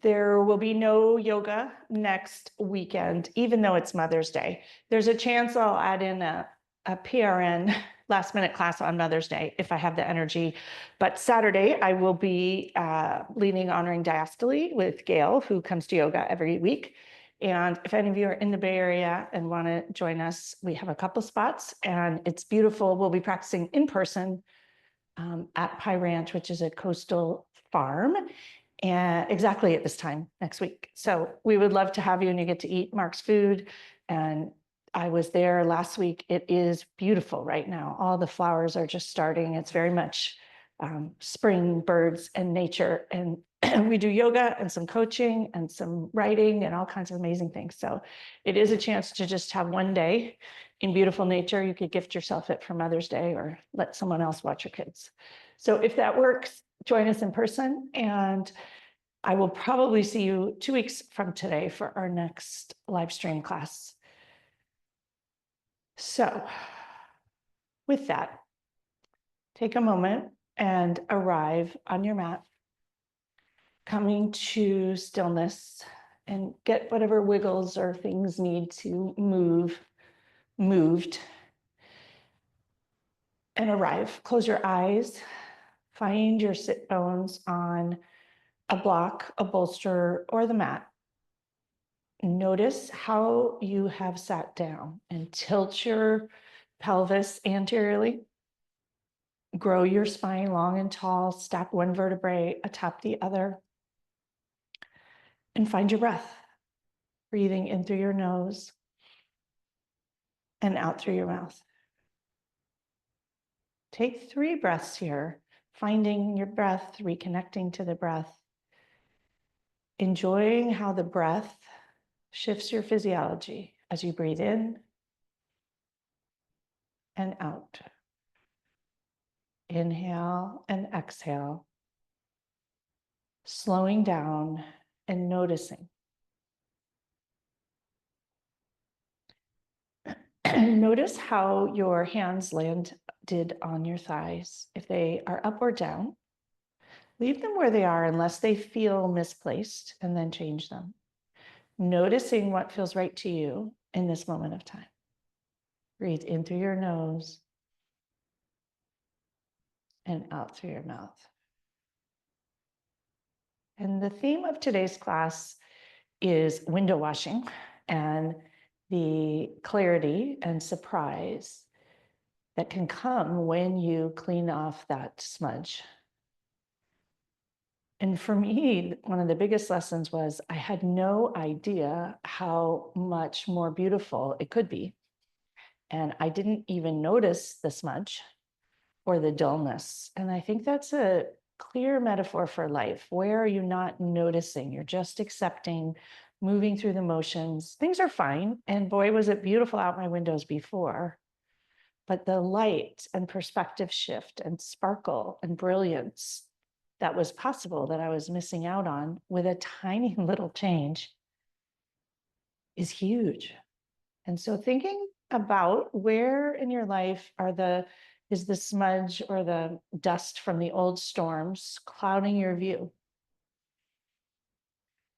There will be no yoga next weekend, even though it's Mother's Day. There's a chance I'll add in a PRN last minute class on Mother's Day if I have the energy. But Saturday, I will be leading Honoring Diastole with Gail, who comes to yoga every week. And if any of you are in the Bay Area and want to join us, we have a couple spots and it's beautiful. We'll be practicing in person at Pie Ranch, which is a coastal farm, and exactly at this time next week. So we would love to have you, and you get to eat Mark's food. And I was there last week. It is beautiful right now. All the flowers are just starting. It's very much spring, birds, and nature. And we do yoga and some coaching and some writing and all kinds of amazing things. So it is a chance to just have one day in beautiful nature. You could gift yourself it for Mother's Day or let someone else watch your kids. So if that works, join us in person. And I will probably see you 2 weeks from today for our next live stream class. So with that, take a moment and arrive on your mat, coming to stillness, and get whatever wiggles or things need to moved, and arrive. Close your eyes, find your sit bones on a block, a bolster, or the mat. Notice how you have sat down and tilt your pelvis anteriorly. Grow your spine long and tall, stack one vertebrae atop the other. And find your breath, breathing in through your nose and out through your mouth. Take 3 breaths here, finding your breath, reconnecting to the breath, enjoying how the breath shifts your physiology as you breathe in and out. Inhale and exhale, slowing down and noticing. Notice how your hands landed on your thighs. If they are up or down, leave them where they are unless they feel misplaced, and then change them. Noticing what feels right to you in this moment of time. Breathe in through your nose and out through your mouth. And the theme of today's class is window washing and the clarity and surprise that can come when you clean off that smudge. And for me, one of the biggest lessons was I had no idea how much more beautiful it could be. And I didn't even notice the smudge or the dullness. And I think that's a clear metaphor for life. Where are you not noticing? You're just accepting, moving through the motions. Things are fine. And boy, was it beautiful out my windows before. But the light and perspective shift and sparkle and brilliance that was possible that I was missing out on with a tiny little change is huge. And so thinking about where in your life is the smudge or the dust from the old storms clouding your view?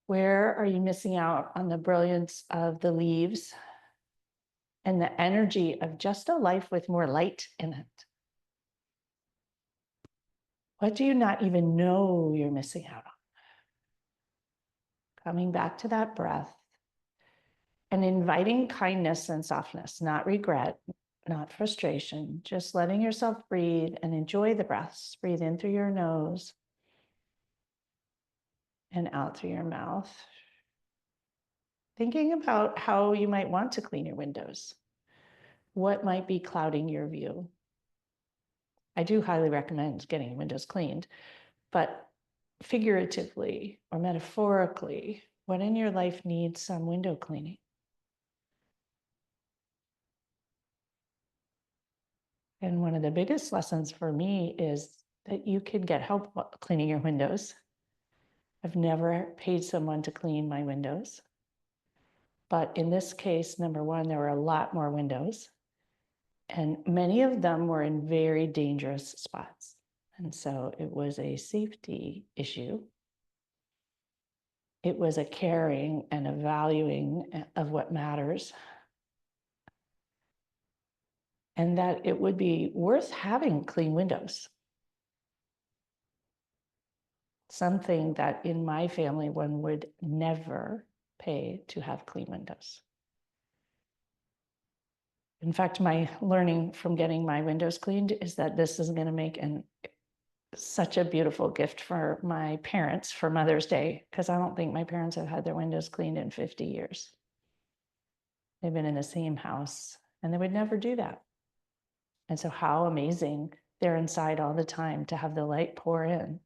Where are you missing out on the brilliance of the leaves and the energy of just a life with more light in it? What do you not even know you're missing out on? Coming back to that breath and inviting kindness and softness, not regret, not frustration, just letting yourself breathe and enjoy the breaths. Breathe in through your nose and out through your mouth. Thinking about how you might want to clean your windows. What might be clouding your view? I do highly recommend getting windows cleaned, but figuratively or metaphorically, what in your life needs some window cleaning? And one of the biggest lessons for me is that you can get help cleaning your windows. I've never paid someone to clean my windows. But in this case, number one, there were a lot more windows. And many of them were in very dangerous spots. And so it was a safety issue. It was a caring and a valuing of what matters. And that it would be worth having clean windows. Something that in my family, one would never pay to have clean windows. In fact, my learning from getting my windows cleaned is that this is going to make such a beautiful gift for my parents for Mother's Day, because I don't think my parents have had their windows cleaned in 50 years. They've been in the same house and they would never do that. And so how amazing they're inside all the time to have the light pour in.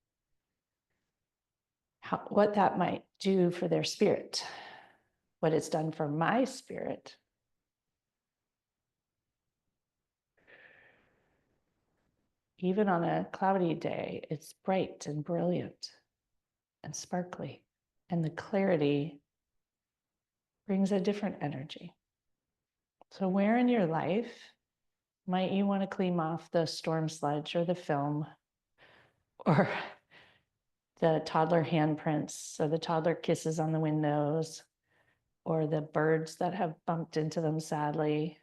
What that might do for their spirit, what it's done for my spirit. Even on a cloudy day, it's bright and brilliant and sparkly. And the clarity brings a different energy. So where in your life might you want to clean off the storm sludge or the film or the toddler handprints or the toddler kisses on the windows or the birds that have bumped into them sadly,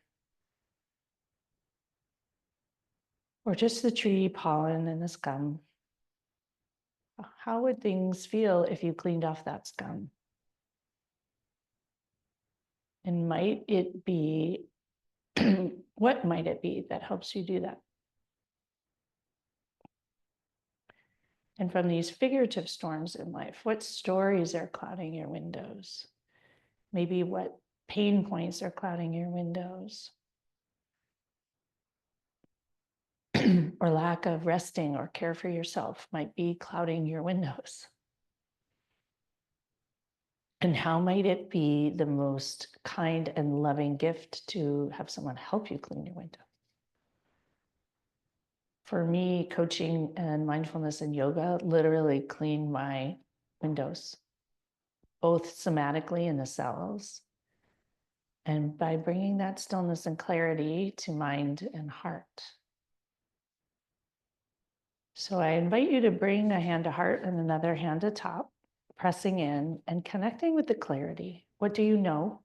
or just the tree pollen and the scum? How would things feel if you cleaned off that scum? And might it be, what might it be that helps you do that? And from these figurative storms in life, what stories are clouding your windows? Maybe what pain points are clouding your windows? Or lack of resting or care for yourself might be clouding your windows. And how might it be the most kind and loving gift to have someone help you clean your window? For me, coaching and mindfulness and yoga literally clean my windows, both somatically in the cells, and by bringing that stillness and clarity to mind and heart. So I invite you to bring a hand to heart and another hand to top, pressing in and connecting with the clarity. What do you know?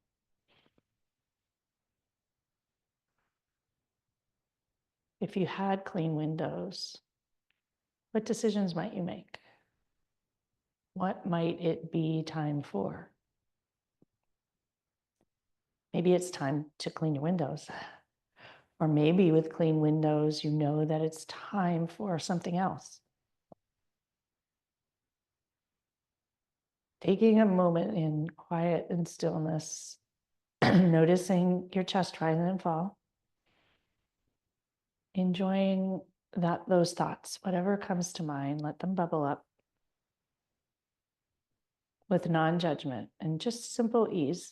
If you had clean windows, what decisions might you make? What might it be time for? Maybe it's time to clean your windows. Or maybe with clean windows, you know that it's time for something else. Taking a moment in quiet and stillness, noticing your chest rise and fall, enjoying those thoughts, whatever comes to mind, let them bubble up with non-judgment and just simple ease.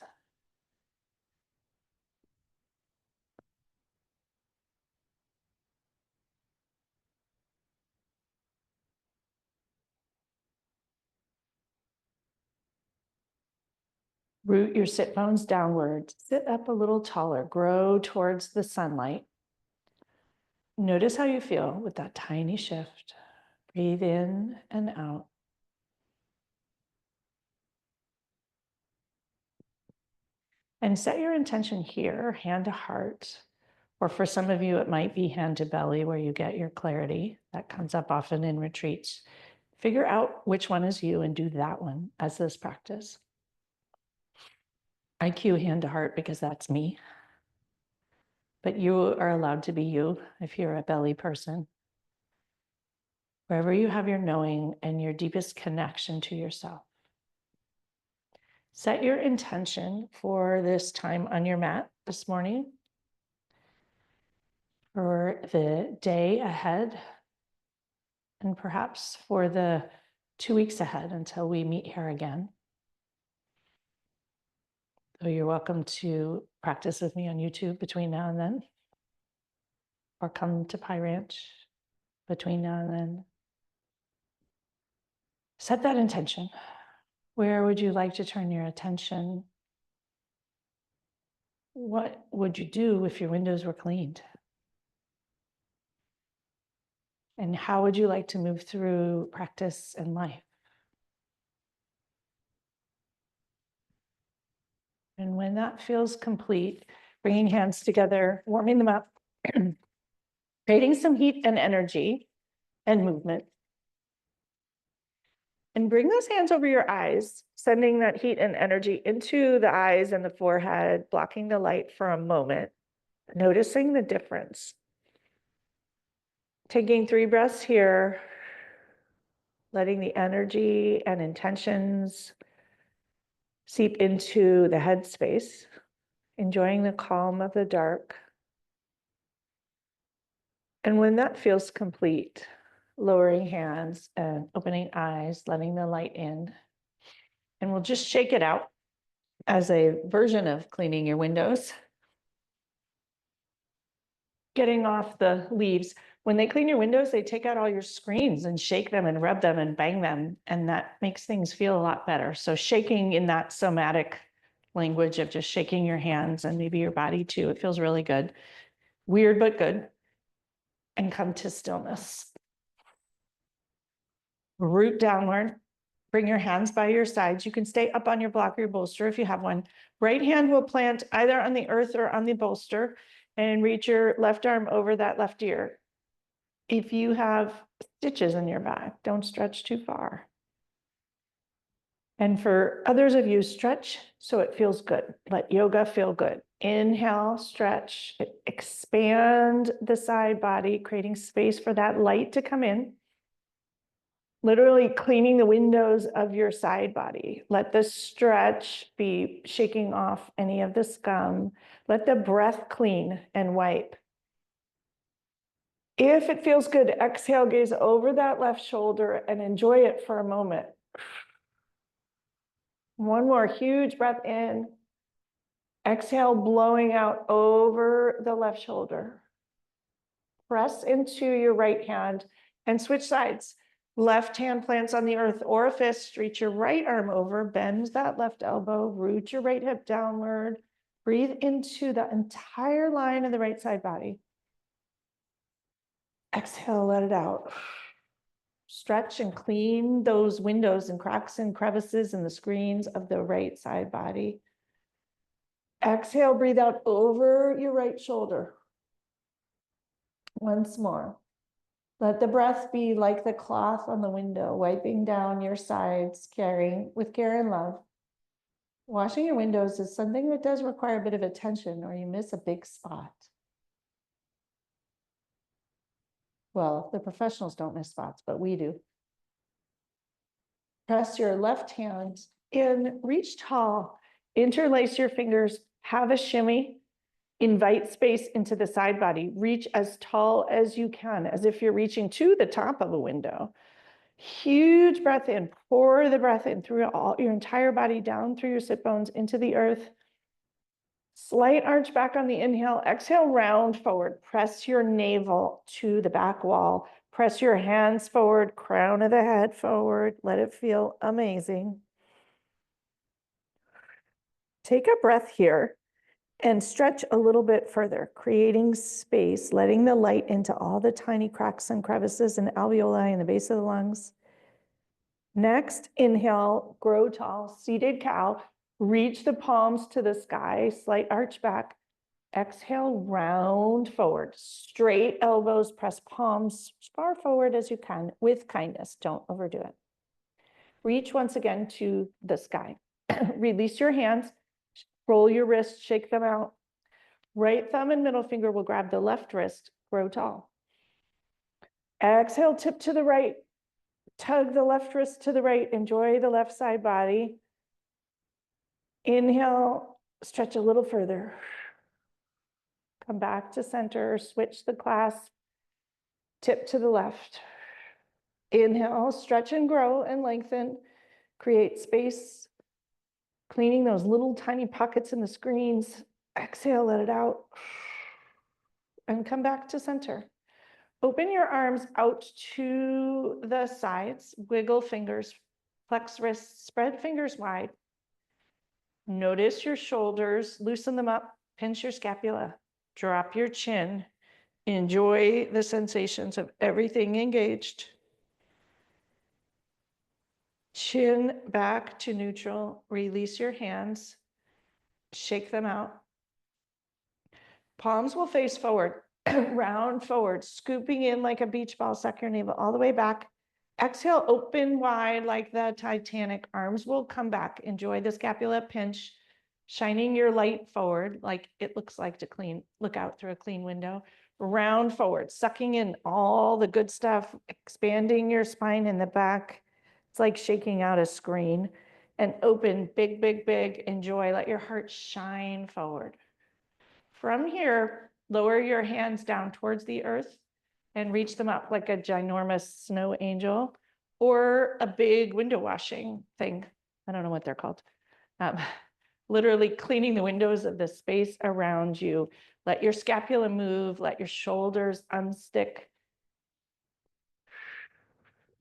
Root your sit bones downward, sit up a little taller, grow towards the sunlight. Notice how you feel with that tiny shift. Breathe in and out. And set your intention here, hand to heart, or for some of you, it might be hand to belly where you get your clarity. That comes up often in retreats. Figure out which one is you and do that one as this practice. I cue hand to heart because that's me. But you are allowed to be you if you're a belly person. Wherever you have your knowing and your deepest connection to yourself. Set your intention for this time on your mat this morning, for the day ahead, and perhaps for the 2 weeks ahead until we meet here again. So you're welcome to practice with me on YouTube between now and then, or come to Pie Ranch between now and then. Set that intention. Where would you like to turn your attention? What would you do if your windows were cleaned? And how would you like to move through practice and life? And when that feels complete, bringing hands together, warming them up, creating some heat and energy and movement. And bring those hands over your eyes, sending that heat and energy into the eyes and the forehead, blocking the light for a moment, noticing the difference. Taking 3 breaths here, letting the energy and intentions seep into the headspace, enjoying the calm of the dark. And when that feels complete, lowering hands and opening eyes, letting the light in. And we'll just shake it out as a version of cleaning your windows. Getting off the leaves. When they clean your windows, they take out all your screens and shake them and rub them and bang them. And that makes things feel a lot better. So shaking in that somatic language of just shaking your hands and maybe your body too. It feels really good. Weird, but good. And come to stillness. Root downward. Bring your hands by your sides. You can stay up on your block or your bolster if you have one. Right hand will plant either on the earth or on the bolster, and reach your left arm over that left ear. If you have stitches in your back, don't stretch too far. And for others of you, stretch so it feels good. Let yoga feel good. Inhale, stretch, expand the side body, creating space for that light to come in. Literally cleaning the windows of your side body. Let the stretch be shaking off any of the scum. Let the breath clean and wipe. If it feels good, exhale, gaze over that left shoulder and enjoy it for a moment. One more huge breath in. Exhale, blowing out over the left shoulder. Press into your right hand and switch sides. Left hand plants on the earth or a fist. Reach your right arm over, bend that left elbow, root your right hip downward. Breathe into the entire line of the right side body. Exhale, let it out. Stretch and clean those windows and cracks and crevices in the screens of the right side body. Exhale, breathe out over your right shoulder. Once more. Let the breath be like the cloth on the window, wiping down your sides, caring with care and love. Washing your windows is something that does require a bit of attention, or you miss a big spot. Well, the professionals don't miss spots, but we do. Press your left hand in, reach tall, interlace your fingers, have a shimmy, invite space into the side body, reach as tall as you can, as if you're reaching to the top of a window. Huge breath in, pour the breath in through all your entire body, down through your sit bones into the earth. Slight arch back on the inhale, exhale, round forward, press your navel to the back wall, press your hands forward, crown of the head forward, let it feel amazing. Take a breath here and stretch a little bit further, creating space, letting the light into all the tiny cracks and crevices and alveoli in the base of the lungs. Next, inhale, grow tall, seated cow, reach the palms to the sky, slight arch back. Exhale, round forward, straight elbows, press palms as far forward as you can with kindness. Don't overdo it. Reach once again to the sky. Release your hands, roll your wrists, shake them out. Right thumb and middle finger will grab the left wrist, grow tall. Exhale, tip to the right, tug the left wrist to the right, enjoy the left side body. Inhale, stretch a little further. Come back to center, switch the clasp, tip to the left. Inhale, stretch and grow and lengthen, create space, cleaning those little tiny pockets in the screens. Exhale, let it out, and come back to center. Open your arms out to the sides, wiggle fingers, flex wrists, spread fingers wide. Notice your shoulders, loosen them up, pinch your scapula, drop your chin. Enjoy the sensations of everything engaged. Chin back to neutral, release your hands. Shake them out. Palms will face forward, round forward, scooping in like a beach ball, suck your navel all the way back. Exhale, open wide like the Titanic. Arms will come back. Enjoy the scapula pinch, shining your light forward like it looks like to look out through a clean window. Round forward, sucking in all the good stuff, expanding your spine in the back. It's like shaking out a screen. And open, big, big, big. Enjoy, let your heart shine forward. From here, lower your hands down towards the earth and reach them up like a ginormous snow angel or a big window washing thing. I don't know what they're called. Literally cleaning the windows of the space around you. Let your scapula move, let your shoulders unstick.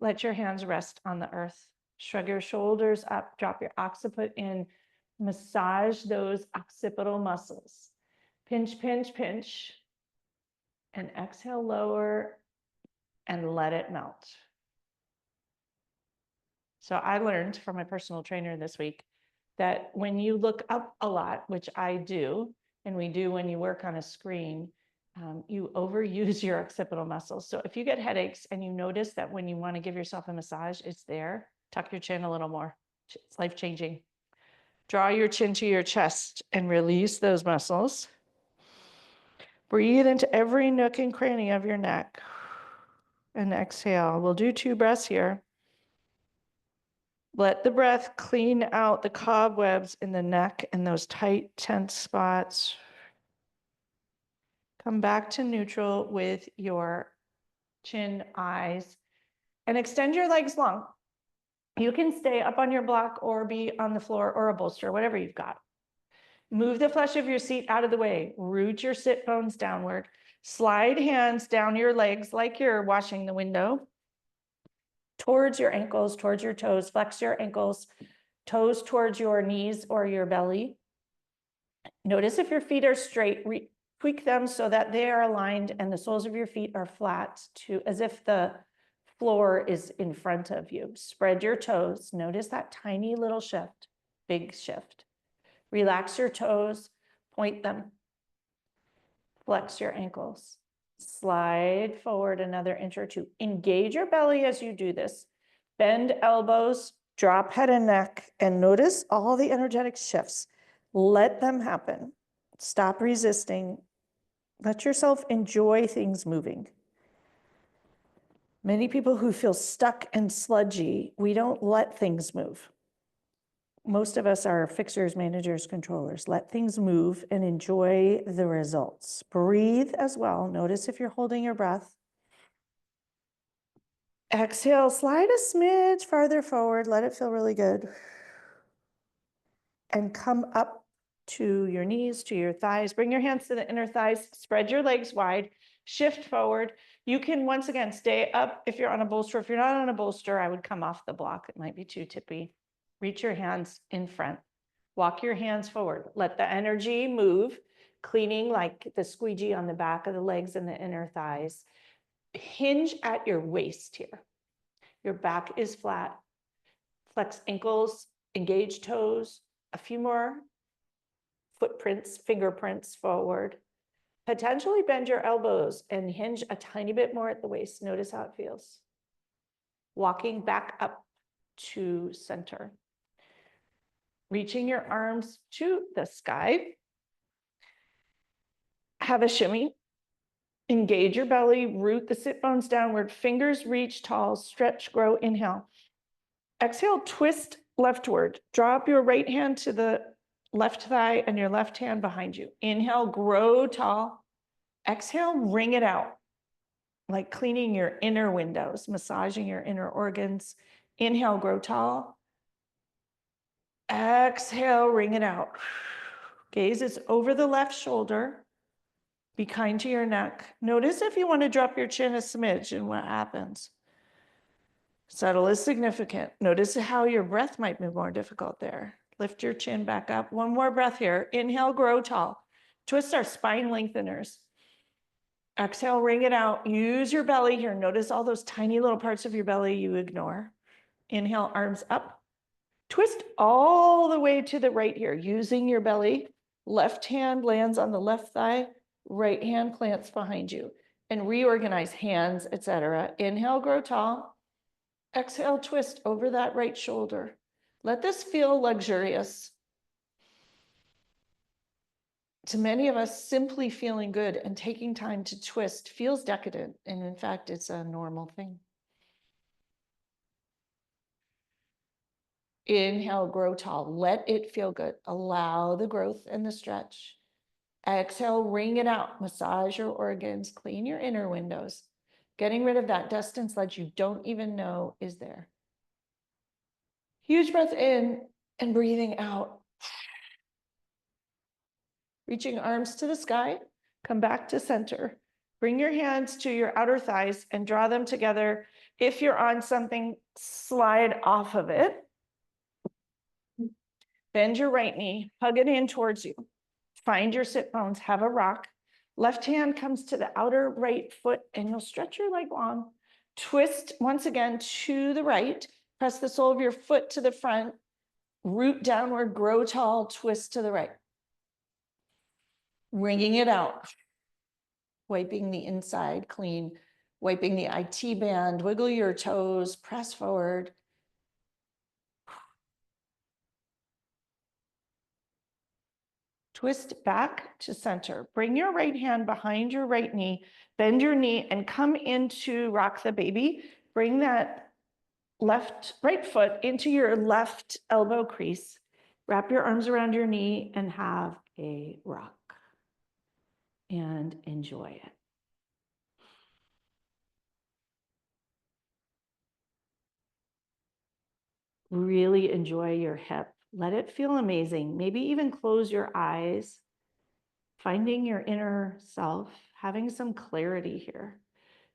Let your hands rest on the earth. Shrug your shoulders up, drop your occiput in, massage those occipital muscles. Pinch, pinch, pinch, and exhale, lower, and let it melt. So I learned from my personal trainer this week that when you look up a lot, which I do, and we do when you work on a screen, you overuse your occipital muscles. So if you get headaches and you notice that when you want to give yourself a massage, it's there, tuck your chin a little more. It's life-changing. Draw your chin to your chest and release those muscles. Breathe into every nook and cranny of your neck. And exhale. We'll do 2 breaths here. Let the breath clean out the cobwebs in the neck and those tight, tense spots. Come back to neutral with your chin, eyes, and extend your legs long. You can stay up on your block or be on the floor or a bolster, whatever you've got. Move the flesh of your seat out of the way. Root your sit bones downward. Slide hands down your legs like you're washing the window. Towards your ankles, towards your toes. Flex your ankles, toes towards your knees or your belly. Notice if your feet are straight. Tweak them so that they are aligned and the soles of your feet are flat, as if the floor is in front of you. Spread your toes. Notice that tiny little shift, big shift. Relax your toes, point them. Flex your ankles. Slide forward another inch or 2. Engage your belly as you do this. Bend elbows, drop head and neck, and notice all the energetic shifts. Let them happen. Stop resisting. Let yourself enjoy things moving. Many people who feel stuck and sludgy, we don't let things move. Most of us are fixers, managers, controllers. Let things move and enjoy the results. Breathe as well. Notice if you're holding your breath. Exhale, slide a smidge farther forward. Let it feel really good. And come up to your knees, to your thighs. Bring your hands to the inner thighs. Spread your legs wide. Shift forward. You can, once again, stay up if you're on a bolster. If you're not on a bolster, I would come off the block. It might be too tippy. Reach your hands in front. Walk your hands forward. Let the energy move, cleaning like the squeegee on the back of the legs and the inner thighs. Hinge at your waist here. Your back is flat. Flex ankles, engage toes, a few more footprints, fingerprints forward. Potentially bend your elbows and hinge a tiny bit more at the waist. Notice how it feels. Walking back up to center. Reaching your arms to the sky. Have a shimmy. Engage your belly, root the sit bones downward, fingers reach tall, stretch, grow, inhale. Exhale, twist leftward. Drop your right hand to the left thigh and your left hand behind you. Inhale, grow tall. Exhale, wring it out, like cleaning your inner windows, massaging your inner organs. Inhale, grow tall. Exhale, wring it out. Gaze is over the left shoulder. Be kind to your neck. Notice if you want to drop your chin a smidge and what happens. Subtle is significant. Notice how your breath might be more difficult there. Lift your chin back up. One more breath here. Inhale, grow tall. Twist our spine lengtheners. Exhale, wring it out. Use your belly here. Notice all those tiny little parts of your belly you ignore. Inhale, arms up. Twist all the way to the right here, using your belly Left hand lands on the left thigh, right hand plants behind you, and reorganize hands, etc. Inhale, grow tall. Exhale, twist over that right shoulder. Let this feel luxurious. To many of us, simply feeling good and taking time to twist feels decadent, and in fact, it's a normal thing. Inhale, grow tall. Let it feel good. Allow the growth and the stretch. Exhale, wring it out. Massage your organs. Clean your inner windows. Getting rid of that dust and sludge you don't even know is there. Huge breath in and breathing out. Reaching arms to the sky. Come back to center. Bring your hands to your outer thighs and draw them together. If you're on something, slide off of it. Bend your right knee, hug it in towards you. Find your sit bones, have a rock. Left hand comes to the outer right foot and you'll stretch your leg long. Twist once again to the right. Press the sole of your foot to the front. Root downward, grow tall, twist to the right. Wringing it out. Wiping the inside clean. Wiping the IT band. Wiggle your toes, press forward. Twist back to center. Bring your right hand behind your right knee, bend your knee and come into rock the baby. Bring that right foot into your left elbow crease. Wrap your arms around your knee and have a rock. And enjoy it. Really enjoy your hip. Let it feel amazing. Maybe even close your eyes. Finding your inner self, having some clarity here.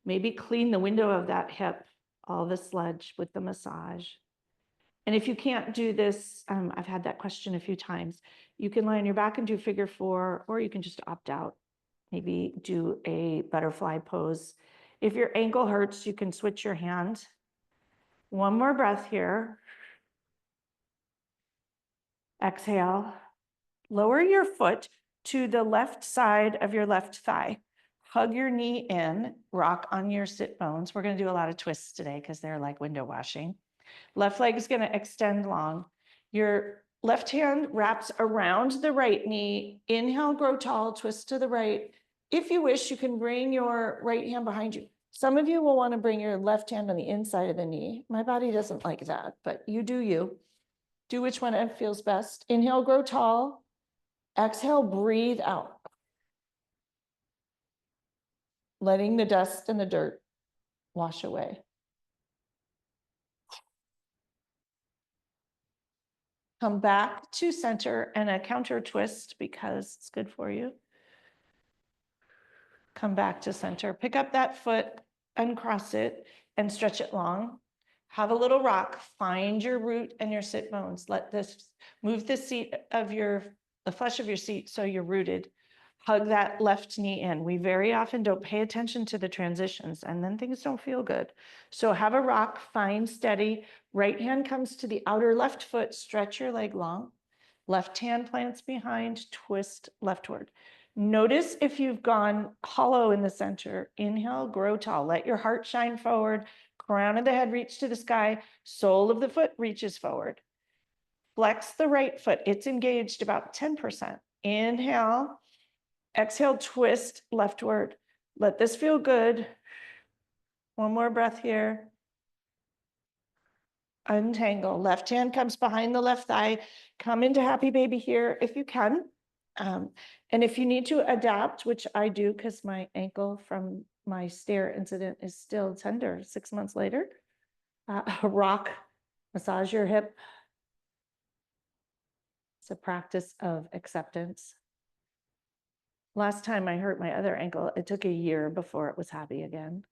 Maybe clean the window of that hip, all the sludge with the massage. And if you can't do this, I've had that question a few times, you can lie on your back and do figure 4, or you can just opt out. Maybe do a butterfly pose. If your ankle hurts, you can switch your hand. One more breath here. Exhale. Lower your foot to the left side of your left thigh. Hug your knee in, rock on your sit bones. We're going to do a lot of twists today because they're like window washing. Left leg is going to extend long. Your left hand wraps around the right knee. Inhale, grow tall, twist to the right. If you wish, you can bring your right hand behind you. Some of you will want to bring your left hand on the inside of the knee. My body doesn't like that, but you do you. Do which one feels best. Inhale, grow tall. Exhale, breathe out. Letting the dust and the dirt wash away. Come back to center and a counter twist because it's good for you. Come back to center. Pick up that foot, uncross it, and stretch it long. Have a little rock. Find your root and your sit bones. Let this move the seat of the flesh of your seat so you're rooted. Hug that left knee in. We very often don't pay attention to the transitions and then things don't feel good. So have a rock, find steady. Right hand comes to the outer left foot, stretch your leg long. Left hand plants behind, twist leftward. Notice if you've gone hollow in the center. Inhale, grow tall. Let your heart shine forward. Crown of the head reach to the sky. Sole of the foot reaches forward. Flex the right foot. It's engaged about 10%. Inhale. Exhale, twist leftward. Let this feel good. One more breath here. Untangle. Left hand comes behind the left thigh. Come into happy baby here if you can. And if you need to adapt, which I do because my ankle from my stair incident is still tender 6 months later, rock, massage your hip. It's a practice of acceptance. Last time I hurt my other ankle, it took a year before it was happy again,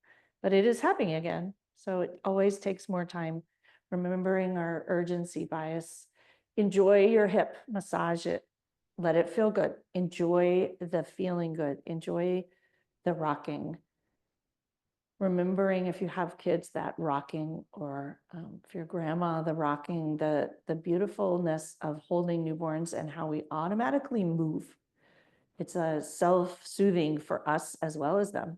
but it is happy again. So it always takes more time. Remembering our urgency bias. Enjoy your hip, massage it, let it feel good. Enjoy the feeling good. Enjoy the rocking. Remembering if you have kids that rocking, or if your grandma, the rocking, the beautifulness of holding newborns and how we automatically move. It's a self-soothing for us as well as them.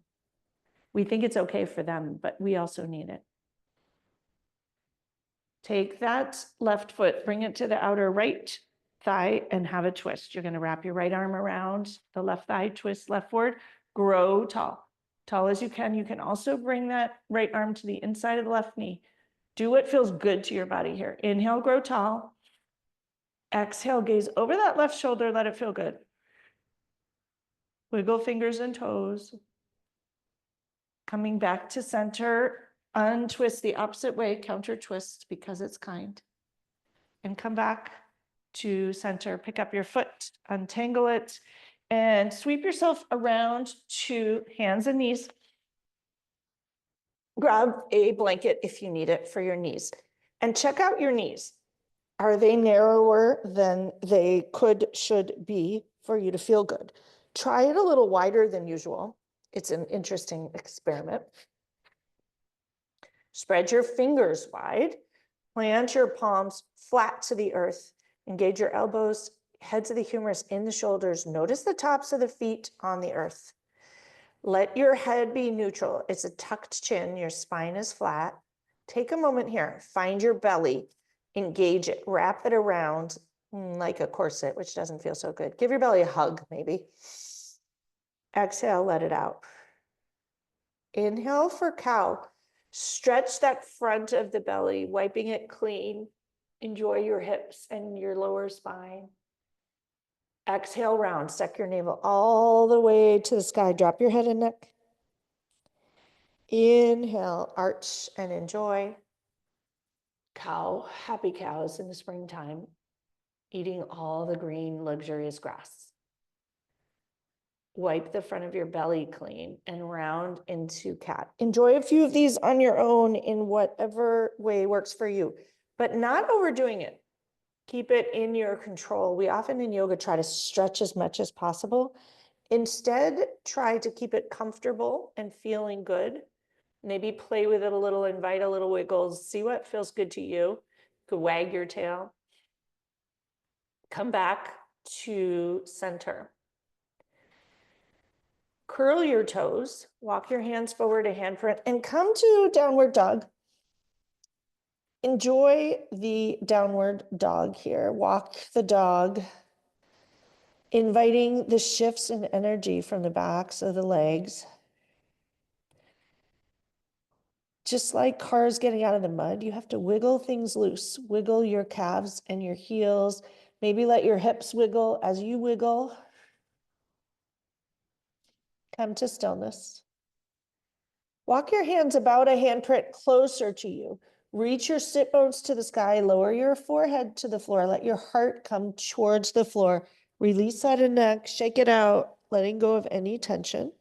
We think it's okay for them, but we also need it. Take that left foot, bring it to the outer right thigh and have a twist. You're going to wrap your right arm around the left thigh, twist left forward, grow tall, tall as you can. You can also bring that right arm to the inside of the left knee. Do what feels good to your body here. Inhale, grow tall. Exhale, gaze over that left shoulder, let it feel good. Wiggle fingers and toes. Coming back to center, untwist the opposite way, counter twist because it's kind. And come back to center, pick up your foot, untangle it, and sweep yourself around to hands and knees. Grab a blanket if you need it for your knees, and check out your knees. Are they narrower than they should be for you to feel good? Try it a little wider than usual. It's an interesting experiment. Spread your fingers wide. Plant your palms flat to the earth. Engage your elbows, heads of the humerus in the shoulders. Notice the tops of the feet on the earth. Let your head be neutral. It's a tucked chin. Your spine is flat. Take a moment here. Find your belly. Engage it. Wrap it around like a corset, which doesn't feel so good. Give your belly a hug, maybe. Exhale, let it out. Inhale for cow. Stretch that front of the belly, wiping it clean. Enjoy your hips and your lower spine. Exhale, round. Suck your navel all the way to the sky. Drop your head and neck. Inhale, arch and enjoy. Cow, happy cows in the springtime, eating all the green, luxurious grass. Wipe the front of your belly clean and round into cat. Enjoy a few of these on your own in whatever way works for you, but not overdoing it. Keep it in your control. We often in yoga try to stretch as much as possible. Instead, try to keep it comfortable and feeling good. Maybe play with it a little, invite a little wiggles, see what feels good to you. You could wag your tail. Come back to center. Curl your toes, walk your hands forward a handprint, and come to downward dog. Enjoy the downward dog here. Walk the dog, inviting the shifts in energy from the backs of the legs. Just like cars getting out of the mud, you have to wiggle things loose. Wiggle your calves and your heels. Maybe let your hips wiggle as you wiggle. Come to stillness. Walk your hands about a handprint closer to you. Reach your sit bones to the sky. Lower your forehead to the floor. Let your heart come towards the floor. Release side of neck. Shake it out, letting go of any tension.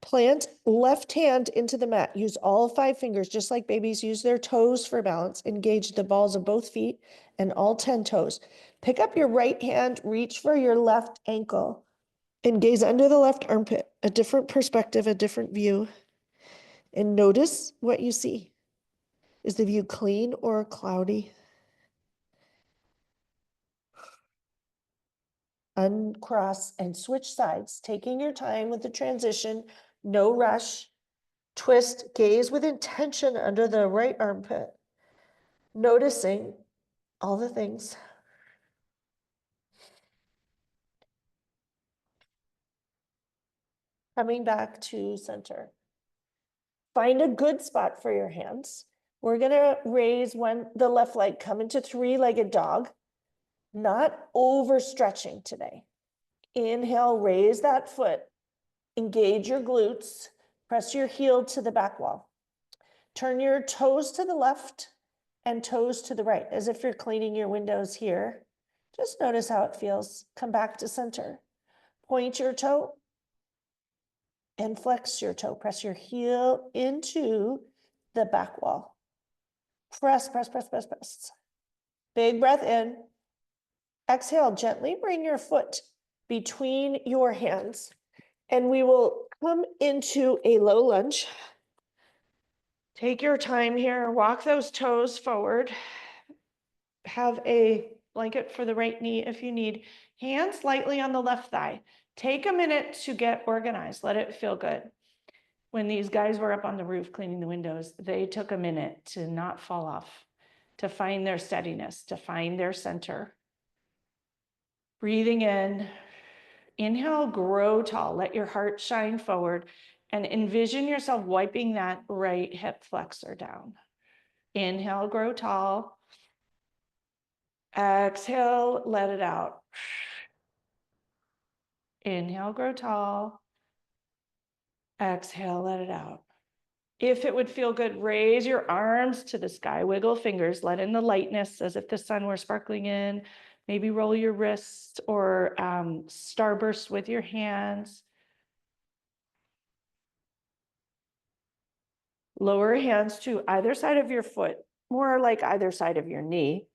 Plant left hand into the mat. Use all 5 fingers, just like babies use their toes for balance. Engage the balls of both feet and all 10 toes. Pick up your right hand, reach for your left ankle, and gaze under the left armpit. A different perspective, a different view. And notice what you see. Is the view clean or cloudy? Uncross and switch sides, taking your time with the transition, no rush. Twist, gaze with intention under the right armpit, noticing all the things. Coming back to center. Find a good spot for your hands. We're gonna raise the left leg, come into 3-legged dog, not overstretching today. Inhale, raise that foot, engage your glutes, press your heel to the back wall. Turn your toes to the left and toes to the right, as if you're cleaning your windows here. Just notice how it feels. Come back to center. Point your toe and flex your toe. Press your heel into the back wall. Press, press, press, press, press. Big breath in. Exhale, gently bring your foot between your hands And we will come into a low lunge. Take your time here, walk those toes forward. Have a blanket for the right knee if you need. Hands lightly on the left thigh. Take a minute to get organized. Let it feel good. When these guys were up on the roof cleaning the windows, they took a minute to not fall off, to find their steadiness, to find their center. Breathing in. Inhale, grow tall. Let your heart shine forward and envision yourself wiping that right hip flexor down. Inhale, grow tall. Exhale, let it out. Inhale, grow tall. Exhale, let it out. If it would feel good, raise your arms to the sky, wiggle fingers, let in the lightness as if the sun were sparkling in. Maybe roll your wrists or starburst with your hands. Lower hands to either side of your foot, more like either side of your knee.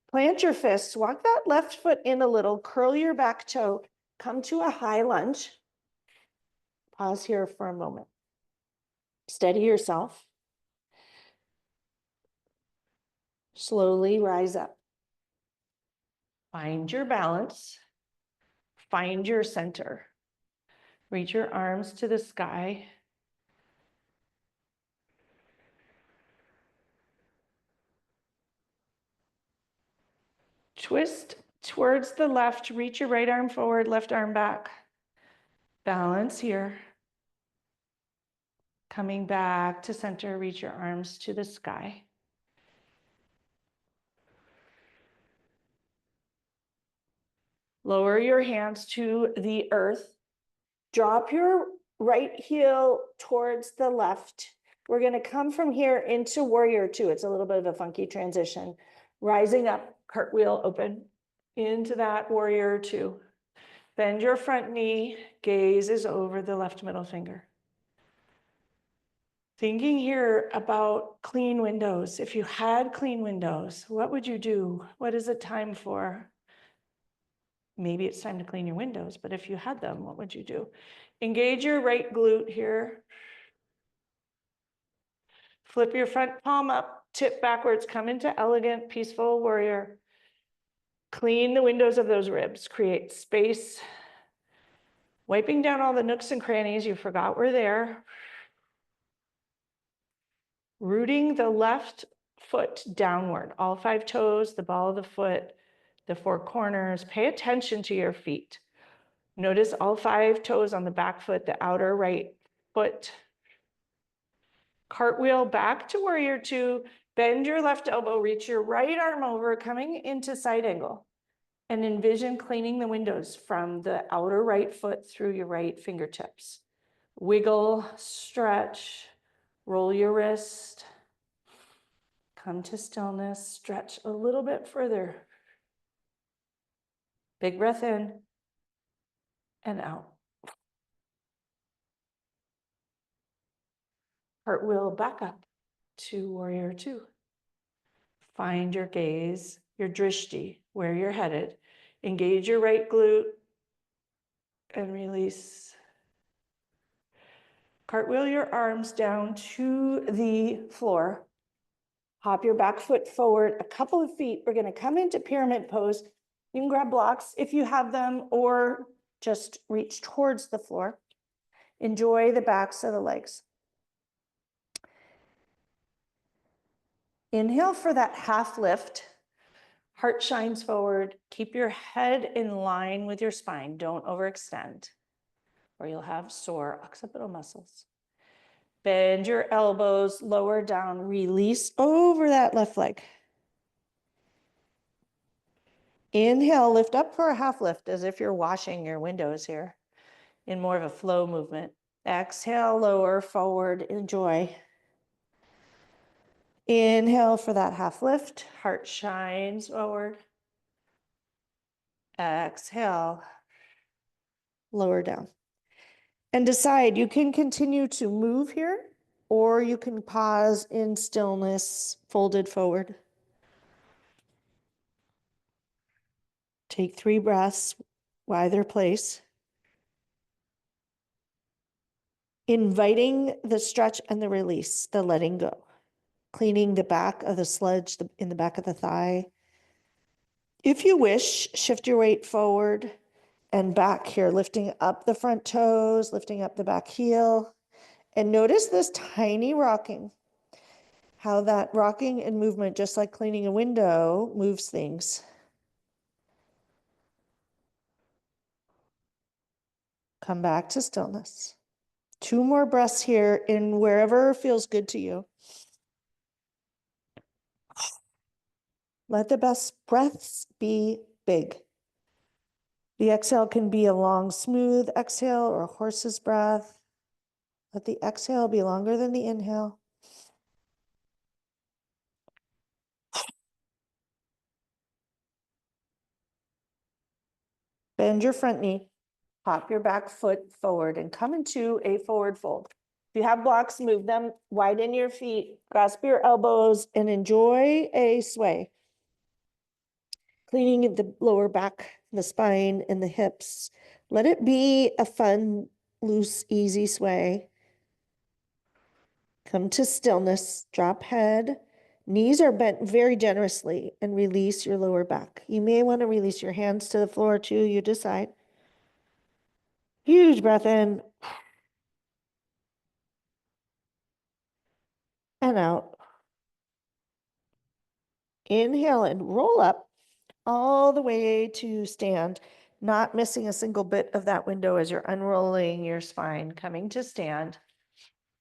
Plant your fists, walk that left foot in a little, curl your back toe, come to a high lunge. Pause here for a moment. Steady yourself. Slowly rise up. Find your balance. Find your center. Reach your arms to the sky. Twist towards the left, reach your right arm forward, left arm back. Balance here. Coming back to center, reach your arms to the sky. Lower your hands to the earth. Drop your right heel towards the left. We're going to come from here into warrior two. It's a little bit of a funky transition. Rising up, cartwheel open into that warrior two. Bend your front knee, gaze is over the left middle finger. Thinking here about clean windows. If you had clean windows, what would you do? What is it time for? Maybe it's time to clean your windows, but if you had them, what would you do? Engage your right glute here. Flip your front palm up, tip backwards, come into elegant, peaceful warrior. Clean the windows of those ribs, create space. Wiping down all the nooks and crannies you forgot were there. Rooting the left foot downward, all 5 toes, the ball of the foot, the 4 corners. Pay attention to your feet. Notice all 5 toes on the back foot, the outer right foot. Cartwheel back to warrior two. Bend your left elbow, reach your right arm over, coming into side angle. And envision cleaning the windows from the outer right foot through your right fingertips. Wiggle, stretch, roll your wrist. Come to stillness, stretch a little bit further. Big breath in and out. Cartwheel back up to warrior two. Find your gaze, your drishti, where you're headed. Engage your right glute and release. Cartwheel your arms down to the floor. Hop your back foot forward a couple of feet. We're going to come into pyramid pose. You can grab blocks if you have them, or just reach towards the floor. Enjoy the backs of the legs. Inhale for that half lift. Heart shines forward. Keep your head in line with your spine. Don't overextend, or you'll have sore occipital muscles. Bend your elbows, lower down, release over that left leg. Inhale, lift up for a half lift as if you're washing your windows here in more of a flow movement. Exhale, lower, forward, enjoy. Inhale for that half lift, heart shines forward. Exhale, lower down. And decide, you can continue to move here, or you can pause in stillness, folded forward. Take 3 breaths, either place. Inviting the stretch and the release, the letting go. Cleaning the back of the sludge in the back of the thigh. If you wish, shift your weight forward and back here, lifting up the front toes, lifting up the back heel. And notice this tiny rocking, how that rocking and movement, just like cleaning a window, moves things. Come back to stillness. 2 more breaths here in wherever feels good to you. Let the best breaths be big. The exhale can be a long, smooth exhale or a horse's breath. Let the exhale be longer than the inhale. Bend your front knee, pop your back foot forward and come into a forward fold. If you have blocks, move them, widen your feet, grasp your elbows, and enjoy a sway. Cleaning the lower back, the spine, and the hips. Let it be a fun, loose, easy sway. Come to stillness, drop head. Knees are bent very generously and release your lower back. You may want to release your hands to the floor too, you decide. Huge breath in and out. Inhale and roll up all the way to stand, not missing a single bit of that window as you're unrolling your spine, coming to stand.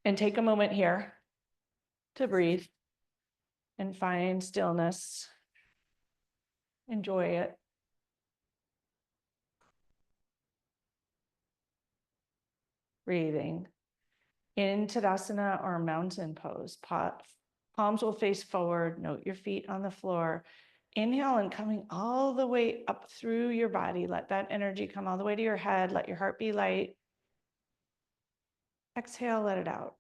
And take a moment here to breathe and find stillness. Enjoy it. Breathing in Tadasana or mountain pose. Palms will face forward. Note your feet on the floor. Inhale and coming all the way up through your body. Let that energy come all the way to your head. Let your heart be light. Exhale, let it out.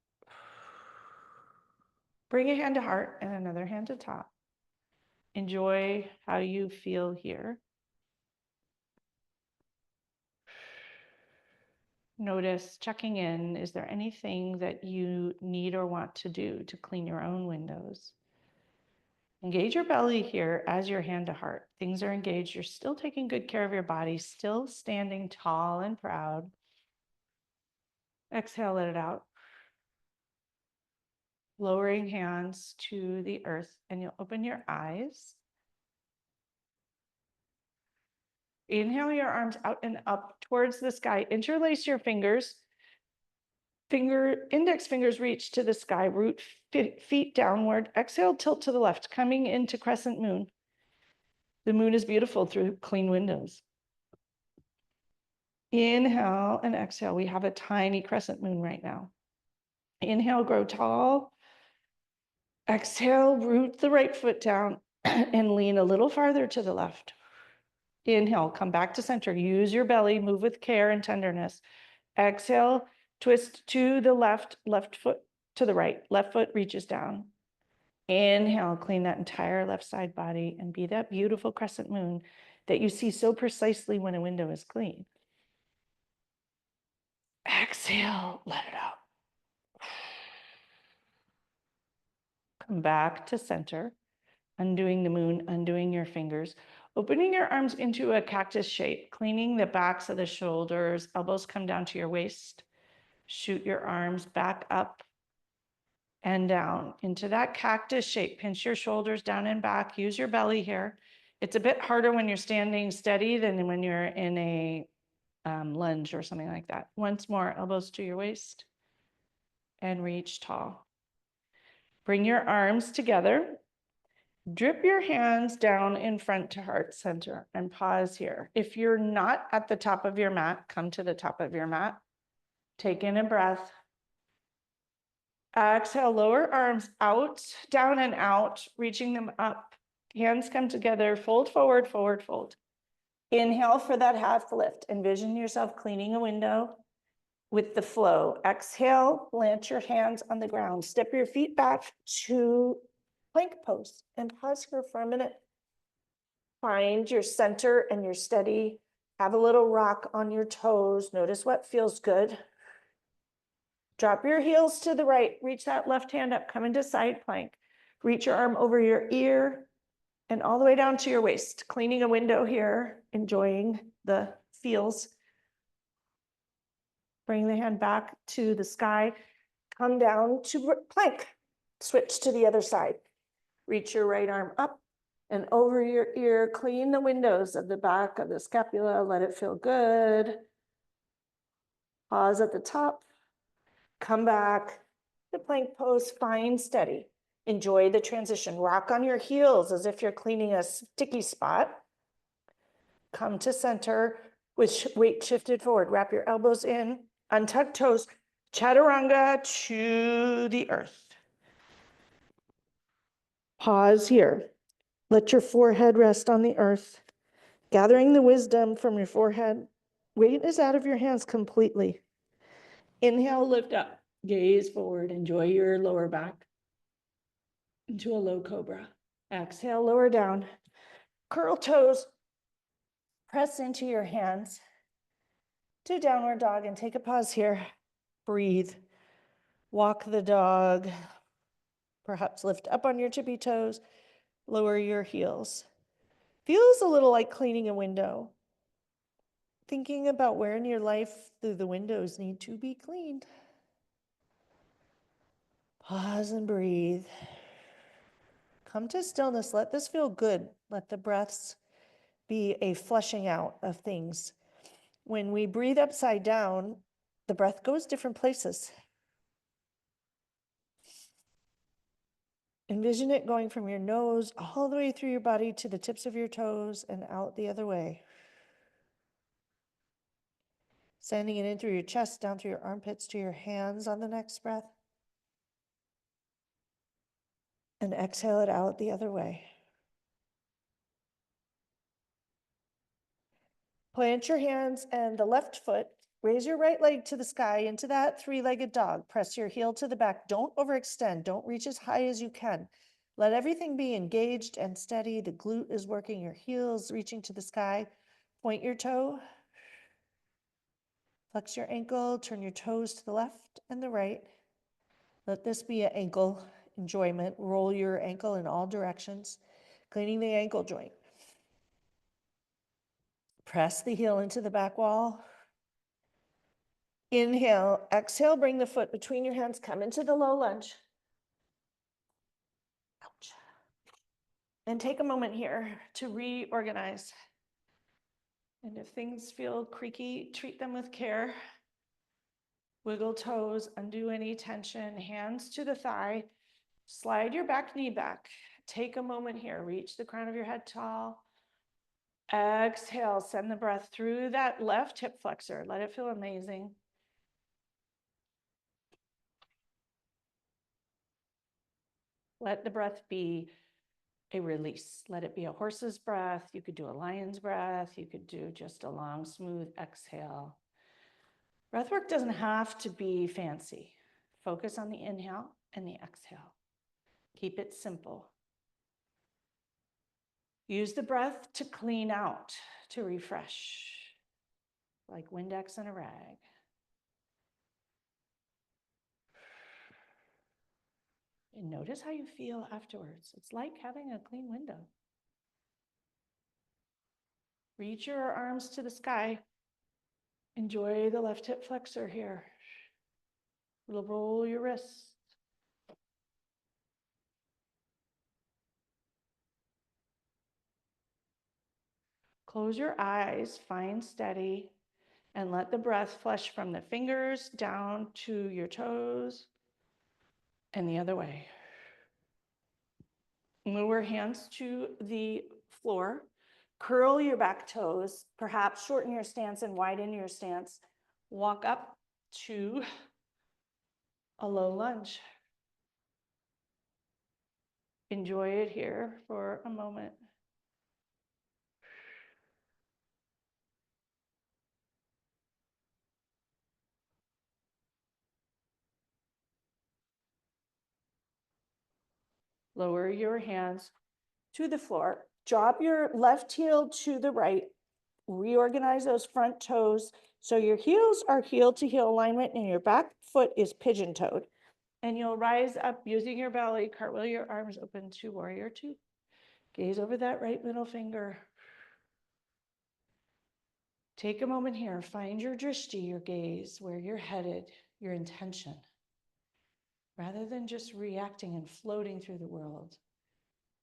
Bring a hand to heart and another hand to top. Enjoy how you feel here. Notice checking in. Is there anything that you need or want to do to clean your own windows? Engage your belly here as your hand to heart. Things are engaged. You're still taking good care of your body, still standing tall and proud. Exhale, let it out. Lowering hands to the earth, and you'll open your eyes. Inhale your arms out and up towards the sky. Interlace your fingers. Index fingers reach to the sky, root feet downward. Exhale, tilt to the left, coming into crescent moon. The moon is beautiful through clean windows. Inhale and exhale. We have a tiny crescent moon right now. Inhale, grow tall. Exhale, root the right foot down and lean a little farther to the left. Inhale, come back to center. Use your belly, move with care and tenderness. Exhale, twist to the left, left foot to the right. Left foot reaches down. Inhale, clean that entire left side body and be that beautiful crescent moon that you see so precisely when a window is clean. Exhale, let it out. Come back to center, undoing the moon, undoing your fingers, opening your arms into a cactus shape, cleaning the backs of the shoulders, elbows come down to your waist. Shoot your arms back up and down into that cactus shape. Pinch your shoulders down and back. Use your belly here. It's a bit harder when you're standing steady than when you're in a lunge or something like that. Once more, elbows to your waist and reach tall. Bring your arms together. Drip your hands down in front to heart center and pause here. If you're not at the top of your mat, come to the top of your mat. Take in a breath. Exhale, lower arms out, down and out, reaching them up. Hands come together, fold forward, forward, fold. Inhale for that half lift. Envision yourself cleaning a window with the flow. Exhale, plant your hands on the ground. Step your feet back to plank pose and pause here for a minute. Find your center and your steady. Have a little rock on your toes. Notice what feels good. Drop your heels to the right, reach that left hand up, come into side plank. Reach your arm over your ear and all the way down to your waist, cleaning a window here, enjoying the feels. Bring the hand back to the sky, come down to plank, switch to the other side. Reach your right arm up and over your ear, clean the windows of the back of the scapula, let it feel good. Pause at the top, come back, the plank pose, find steady. Enjoy the transition, rock on your heels as if you're cleaning a sticky spot. Come to center with weight shifted forward, wrap your elbows in, untuck toes, chaturanga to the earth. Pause here. Let your forehead rest on the earth, gathering the wisdom from your forehead. Weight is out of your hands completely. Inhale, lift up, gaze forward, enjoy your lower back into a low cobra. Exhale, lower down, curl toes, press into your hands to downward dog and take a pause here. Breathe, walk the dog, perhaps lift up on your tippy toes, lower your heels. Feels a little like cleaning a window. Thinking about where in your life the windows need to be cleaned. Pause and breathe. Come to stillness. Let this feel good. Let the breaths be a flushing out of things. When we breathe upside down, the breath goes different places. Envision it going from your nose all the way through your body to the tips of your toes and out the other way. Sending it in through your chest, down through your armpits to your hands on the next breath. And exhale it out the other way. Plant your hands and the left foot. Raise your right leg to the sky into that three-legged dog. Press your heel to the back. Don't overextend. Don't reach as high as you can. Let everything be engaged and steady. The glute is working, your heels reaching to the sky. Point your toe. Flex your ankle. Turn your toes to the left and the right. Let this be an ankle enjoyment. Roll your ankle in all directions. Cleaning the ankle joint. Press the heel into the back wall. Inhale, exhale, bring the foot between your hands, come into the low lunge. Ouch. And take a moment here to reorganize. And if things feel creaky, treat them with care. Wiggle toes, undo any tension, hands to the thigh. Slide your back knee back. Take a moment here, reach the crown of your head tall. Exhale, send the breath through that left hip flexor. Let it feel amazing. Let the breath be a release. Let it be a horse's breath. You could do a lion's breath. You could do just a long, smooth exhale. Breath work doesn't have to be fancy. Focus on the inhale and the exhale. Keep it simple. Use the breath to clean out, to refresh, like Windex and a rag. And notice how you feel afterwards. It's like having a clean window. Reach your arms to the sky. Enjoy the left hip flexor here. We'll roll your wrists. Close your eyes, find steady, and let the breath flush from the fingers down to your toes and the other way. Lower hands to the floor. Curl your back toes, perhaps shorten your stance and widen your stance. Walk up to a low lunge. Enjoy it here for a moment. Lower your hands to the floor. Drop your left heel to the right. Reorganize those front toes. So your heels are heel to heel alignment and your back foot is pigeon toed. And you'll rise up using your belly, cartwheel your arms open to warrior two. Gaze over that right middle finger. Take a moment here, find your drishti, your gaze, where you're headed, your intention. Rather than just reacting and floating through the world,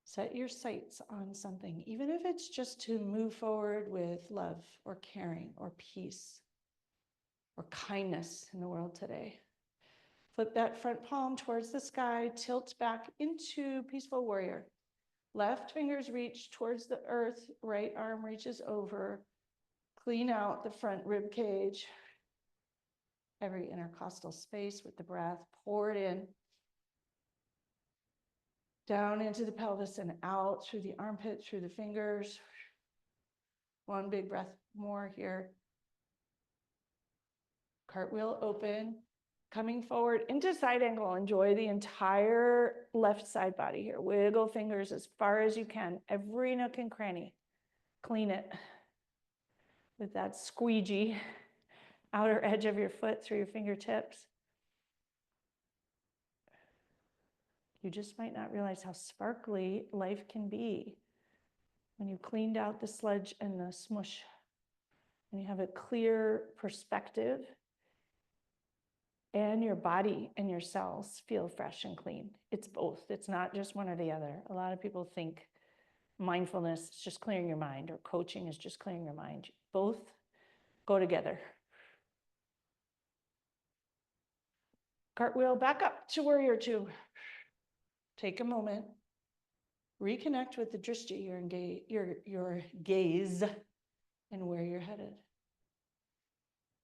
set your sights on something, even if it's just to move forward with love or caring or peace or kindness in the world today. Flip that front palm towards the sky, tilt back into peaceful warrior. Left fingers reach towards the earth, right arm reaches over. Clean out the front rib cage, every intercostal space with the breath. Pour it in, down into the pelvis and out through the armpit, through the fingers. One big breath more here. Cartwheel open, coming forward into side angle. Enjoy the entire left side body here. Wiggle fingers as far as you can, every nook and cranny. Clean it with that squeegee, outer edge of your foot through your fingertips. You just might not realize how sparkly life can be when you cleaned out the sludge and the smush, and you have a clear perspective, and your body and your cells feel fresh and clean. It's both. It's not just one or the other. A lot of people think mindfulness is just clearing your mind, or coaching is just clearing your mind. Both go together. Cartwheel back up to warrior two. Take a moment. Reconnect with the drishti, your gaze, and where you're headed.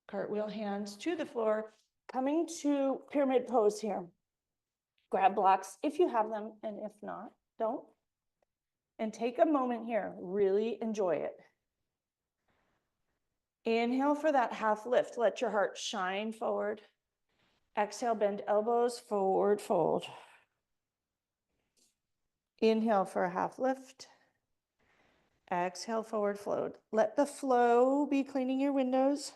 Cartwheel hands to the floor, coming to pyramid pose here. Grab blocks if you have them, and if not, don't. And take a moment here, really enjoy it. Inhale for that half lift. Let your heart shine forward. Exhale, bend elbows, forward fold. Inhale for a half lift. Exhale, forward float. Let the flow be cleaning your windows.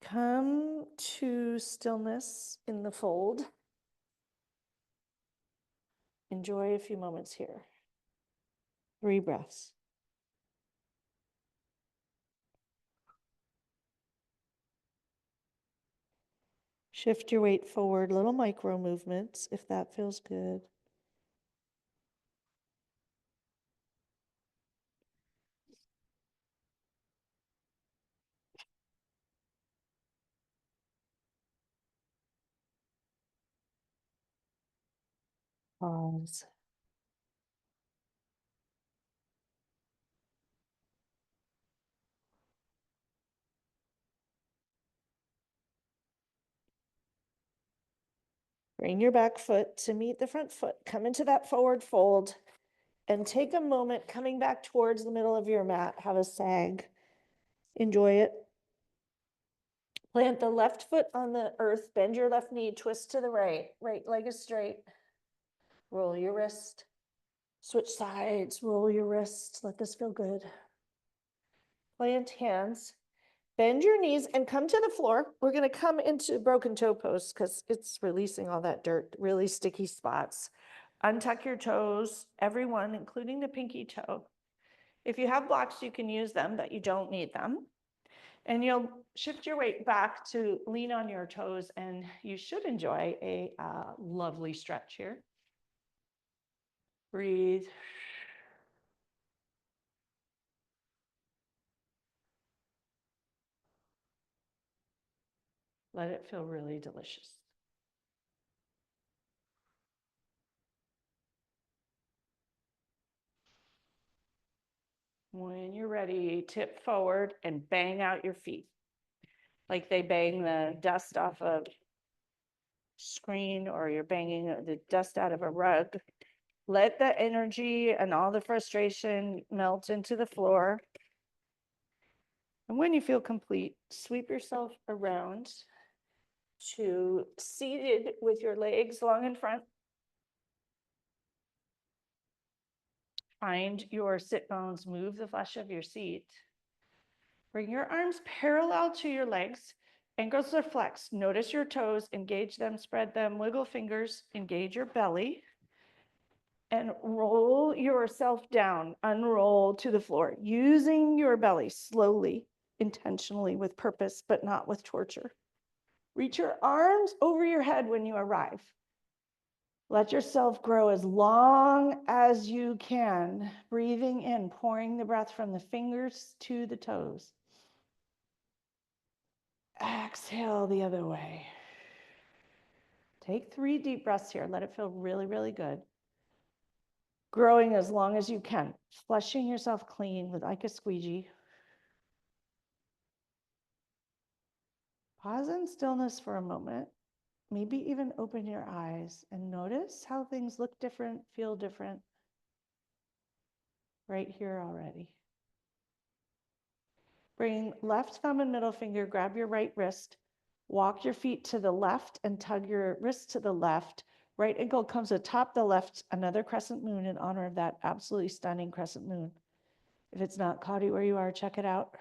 Come to stillness in the fold. Enjoy a few moments here. 3 breaths. Shift your weight forward, little micro movements, if that feels good. Pause. Bring your back foot to meet the front foot. Come into that forward fold and take a moment coming back towards the middle of your mat. Have a sag. Enjoy it. Plant the left foot on the earth. Bend your left knee. Twist to the right. Right leg is straight. Roll your wrist. Switch sides. Roll your wrist. Let this feel good. Plant hands. Bend your knees and come to the floor. We're going to come into broken toe pose because it's releasing all that dirt, really sticky spots. Untuck your toes, everyone, including the pinky toe. If you have blocks, you can use them, but you don't need them. And you'll shift your weight back to lean on your toes, and you should enjoy a lovely stretch here. Breathe. Let it feel really delicious. When you're ready, tip forward and bang out your feet. Like they bang the dust off a screen, or you're banging the dust out of a rug. Let the energy and all the frustration melt into the floor. And when you feel complete, sweep yourself around to seated with your legs long in front. Find your sit bones, move the flesh of your seat. Bring your arms parallel to your legs. Ankles are flexed. Notice your toes, engage them, spread them, wiggle fingers, engage your belly. And roll yourself down, unroll to the floor, using your belly slowly, intentionally, with purpose, but not with torture. Reach your arms over your head when you arrive. Let yourself grow as long as you can, breathing in, pouring the breath from the fingers to the toes. Exhale the other way. Take 3 deep breaths here. Let it feel really, really good. Growing as long as you can, flushing yourself clean with like a squeegee. Pause in stillness for a moment. Maybe even open your eyes and notice how things look different, feel different right here already. Bring left thumb and middle finger, grab your right wrist, walk your feet to the left and tug your wrist to the left. Right ankle comes atop the left, another crescent moon in honor of that absolutely stunning crescent moon. If it's not cloudy where you are, check it out.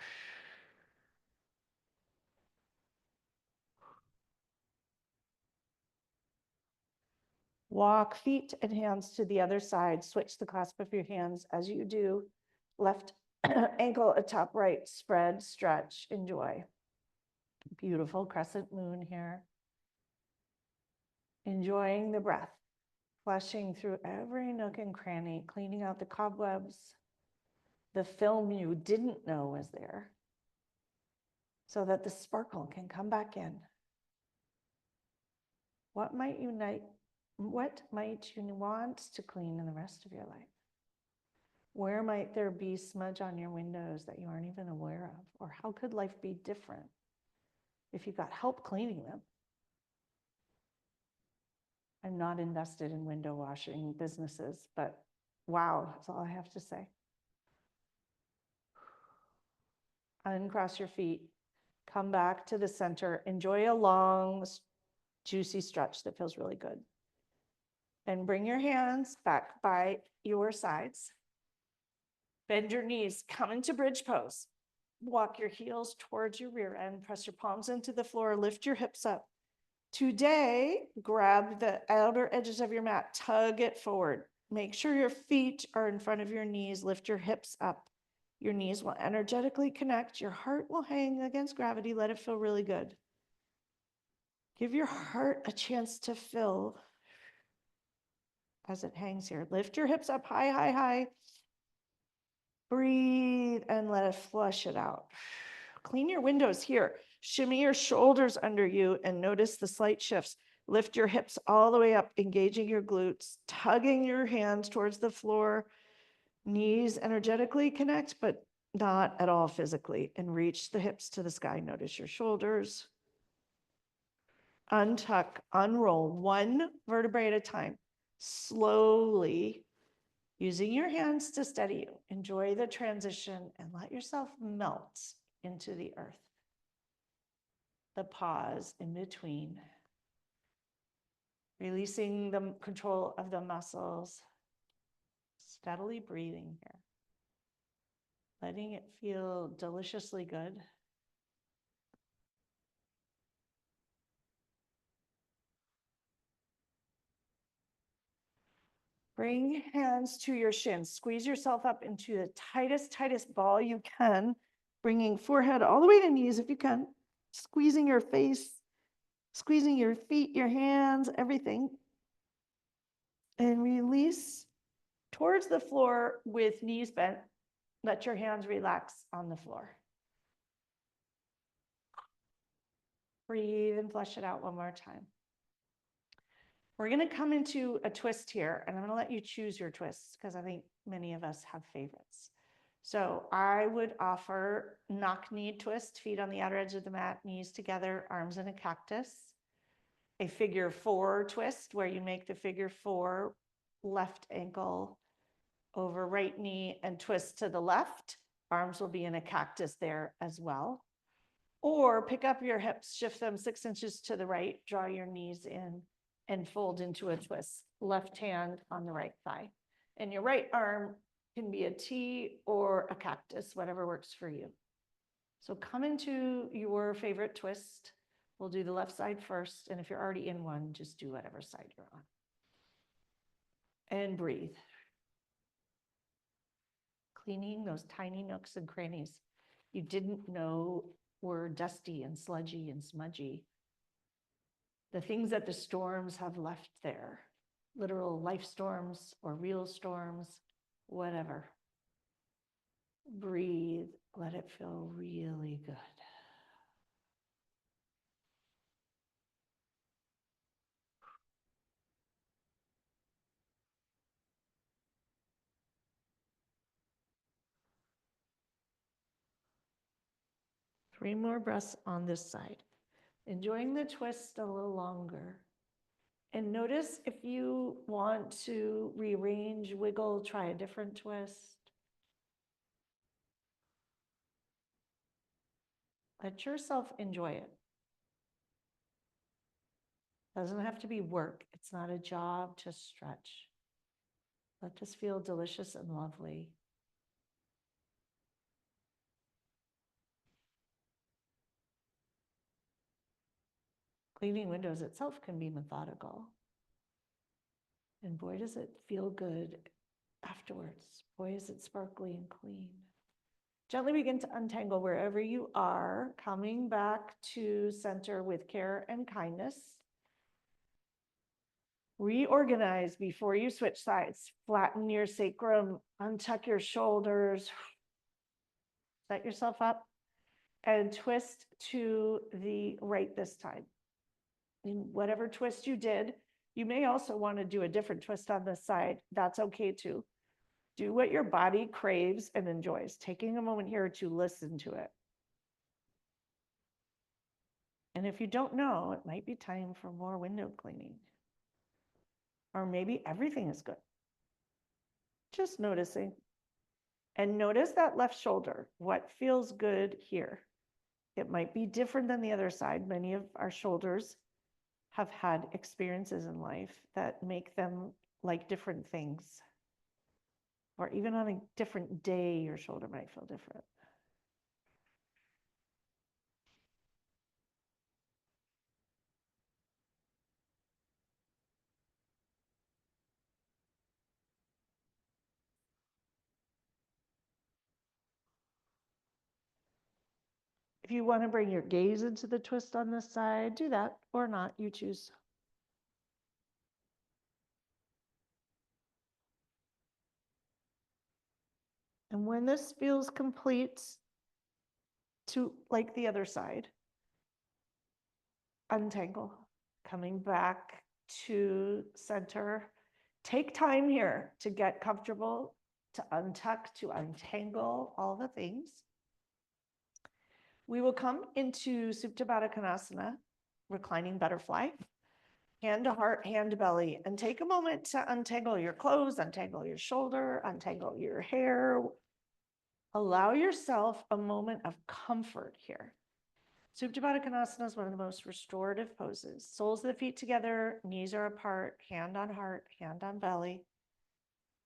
Walk feet and hands to the other side. Switch the clasp of your hands as you do. Left ankle atop right, spread, stretch, enjoy. Beautiful crescent moon here. Enjoying the breath, flushing through every nook and cranny, cleaning out the cobwebs, the film you didn't know was there, so that the sparkle can come back in. What might you want to clean in the rest of your life? Where might there be smudge on your windows that you aren't even aware of? Or how could life be different if you got help cleaning them? I'm not invested in window washing businesses, but wow, that's all I have to say. Uncross your feet, come back to the center, enjoy a long, juicy stretch that feels really good. And bring your hands back by your sides. Bend your knees, come into bridge pose. Walk your heels towards your rear end, press your palms into the floor, lift your hips up. Today, grab the outer edges of your mat, tug it forward. Make sure your feet are in front of your knees, lift your hips up. Your knees will energetically connect, your heart will hang against gravity, let it feel really good. Give your heart a chance to fill as it hangs here. Lift your hips up high, high, high. Breathe and let it flush it out. Clean your windows here. Shimmy your shoulders under you and notice the slight shifts. Lift your hips all the way up, engaging your glutes, tugging your hands towards the floor. Knees energetically connect, but not at all physically. And reach the hips to the sky. Notice your shoulders. Untuck, unroll, one vertebrae at a time. Slowly, using your hands to steady you. Enjoy the transition and let yourself melt into the earth. The pause in between. Releasing the control of the muscles. Steadily breathing here. Letting it feel deliciously good. Bring hands to your shins. Squeeze yourself up into the tightest ball you can. Bringing forehead all the way to knees if you can. Squeezing your face, squeezing your feet, your hands, everything. And release towards the floor with knees bent. Let your hands relax on the floor. Breathe and flush it out one more time. We're going to come into a twist here, and I'm going to let you choose your twists because I think many of us have favorites. So I would offer knock-knee twist, feet on the outer edge of the mat, knees together, arms in a cactus. A figure 4 twist where you make the figure 4 left ankle over right knee and twist to the left. Arms will be in a cactus there as well. Or pick up your hips, shift them 6 inches to the right, draw your knees in and fold into a twist. Left hand on the right thigh. And your right arm Can be a tea or a cactus, whatever works for you. So come into your favorite twist. We'll do the left side first. And if you're already in one, just do whatever side you're on. And breathe. Cleaning those tiny nooks and crannies you didn't know were dusty and sludgy and smudgy. The things that the storms have left there, literal life storms or real storms, whatever. Breathe, let it feel really good. Three more breaths on this side. Enjoying the twist a little longer. And notice if you want to rearrange, wiggle, try a different twist. Let yourself enjoy it. Doesn't have to be work. It's not a job to stretch. Let this feel delicious and lovely. Cleaning windows itself can be methodical. And boy, does it feel good afterwards. Boy, is it sparkly and clean. Gently begin to untangle wherever you are, coming back to center with care and kindness. Reorganize before you switch sides. Flatten your sacrum, untuck your shoulders, set yourself up, and twist to the right this time. In whatever twist you did, you may also want to do a different twist on this side. That's okay too. Do what your body craves and enjoys, taking a moment here to listen to it. And if you don't know, it might be time for more window cleaning. Or maybe everything is good. Just noticing. And notice that left shoulder. What feels good here? It might be different than the other side. Many of our shoulders have had experiences in life that make them like different things. Or even on a different day, your shoulder might feel different. If you want to bring your gaze into the twist on this side, do that or not, you choose. And when this feels complete to like the other side, untangle, coming back to center. Take time here to get comfortable, to untuck, to untangle, all the things. We will come into Supta Baddha Konasana, reclining butterfly, hand to heart, hand to belly, and take a moment to untangle your clothes, untangle your shoulder, untangle your hair. Allow yourself a moment of comfort here. Supta Baddha Konasana is one of the most restorative poses. Soles of the feet together, knees are apart, hand on heart, hand on belly.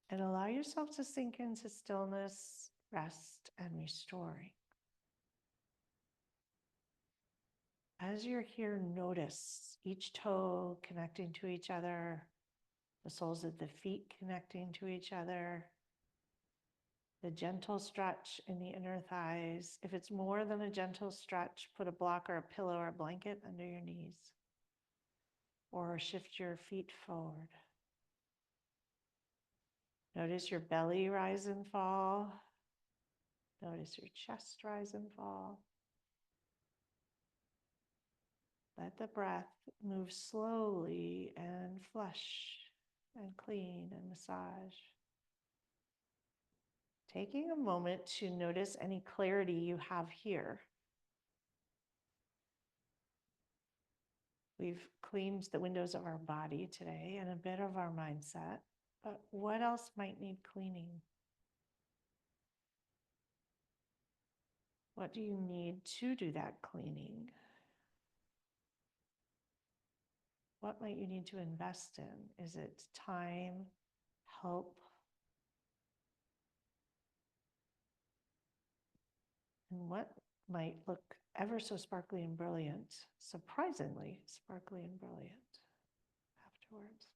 And allow yourself to sink into stillness, rest, and restoring. As you're here, notice each toe connecting to each other, the soles of the feet connecting to each other, the gentle stretch in the inner thighs. If it's more than a gentle stretch, put a block or a pillow or a blanket under your knees, or shift your feet forward. Notice your belly rise and fall. Notice your chest rise and fall. Let the breath move slowly and flush and clean and massage. Taking a moment to notice any clarity you have here. We've cleaned the windows of our body today and a bit of our mindset, but what else might need cleaning? What do you need to do that cleaning? What might you need to invest in? Is it time, help, And what might look ever so sparkly and brilliant, surprisingly sparkly and brilliant afterwards.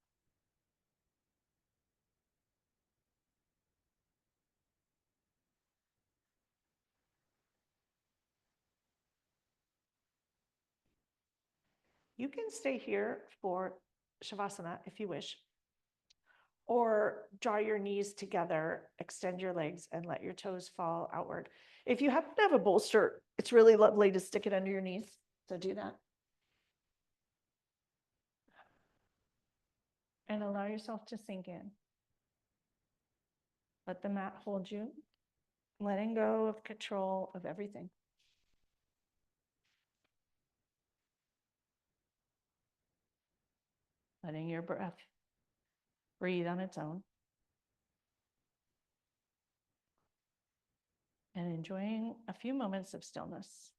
You can stay here for Shavasana if you wish, or draw your knees together, extend your legs, and let your toes fall outward. If you happen to have a bolster, it's really lovely to stick it under your knees. So do that. And allow yourself to sink in. Let the mat hold you, letting go of control of everything. Letting your breath breathe on its own. And enjoying a few moments of stillness.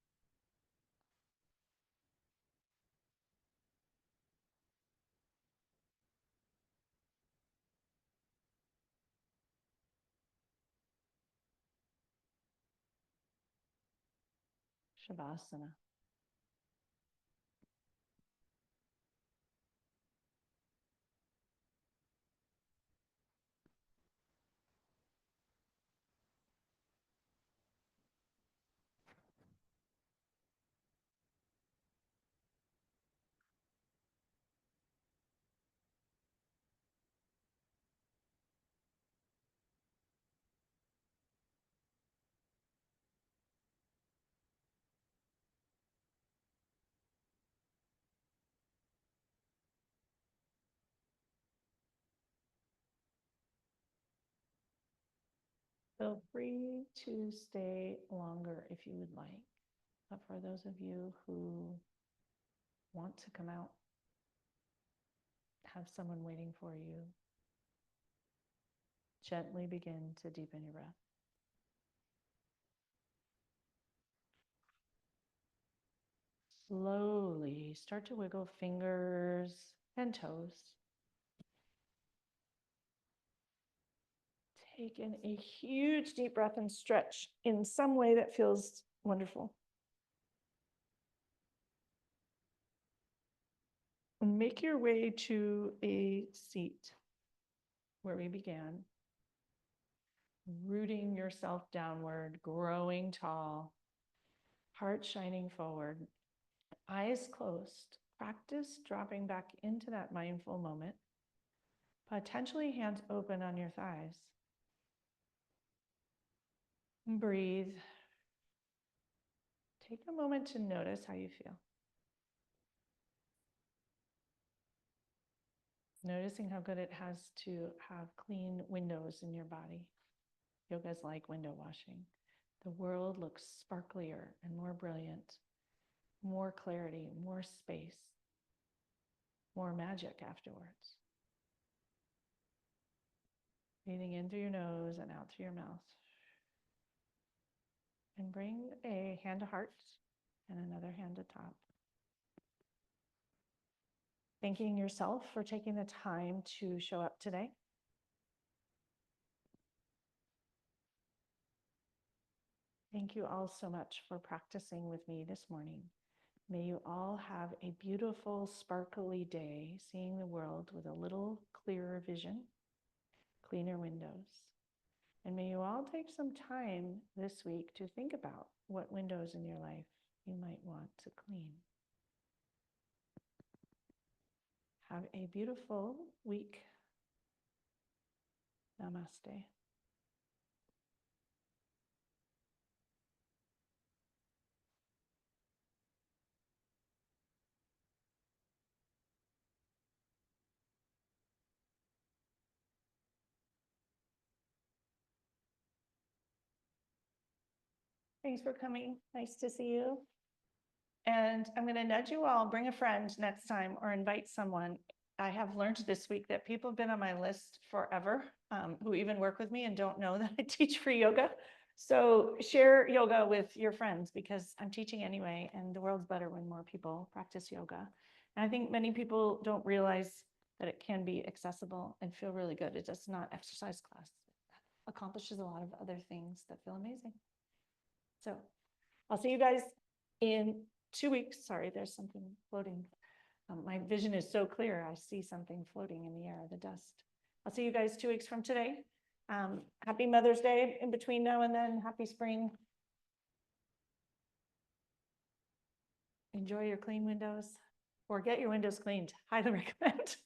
Shavasana. Feel free to stay longer if you would like. But for those of you who want to come out, have someone waiting for you, gently begin to deepen your breath. Slowly start to wiggle fingers and toes. Take in a huge deep breath and stretch in some way that feels wonderful. And make your way to a seat where we began. Rooting yourself downward, growing tall, heart shining forward, eyes closed. Practice dropping back into that mindful moment. Potentially hands open on your thighs. Breathe. Take a moment to notice how you feel. Noticing how good it has to have clean windows in your body. Yoga is like window washing. The world looks sparklier and more brilliant, more clarity, more space, more magic afterwards. Breathing in through your nose and out through your mouth. And bring a hand to heart and another hand to top. Thanking yourself for taking the time to show up today. Thank you all so much for practicing with me this morning. May you all have a beautiful, sparkly day, seeing the world with a little clearer vision, cleaner windows. And may you all take some time this week to think about what windows in your life you might want to clean. Have a beautiful week. Namaste. Thanks for coming. Nice to see you. And I'm going to nudge you all, bring a friend next time or invite someone. I have learned this week that people have been on my list forever who even work with me and don't know that I teach free yoga. So share yoga with your friends because I'm teaching anyway, and the world's better when more people practice yoga. And I think many people don't realize that it can be accessible and feel really good. It's just not exercise class. It accomplishes a lot of other things that feel amazing. So I'll see you guys in 2 weeks. Sorry, there's something floating. My vision is so clear. I see something floating in the air, the dust. I'll see you guys 2 weeks from today. Happy Mother's Day in between now and then. Happy spring. Enjoy your clean windows or get your windows cleaned. Highly recommend.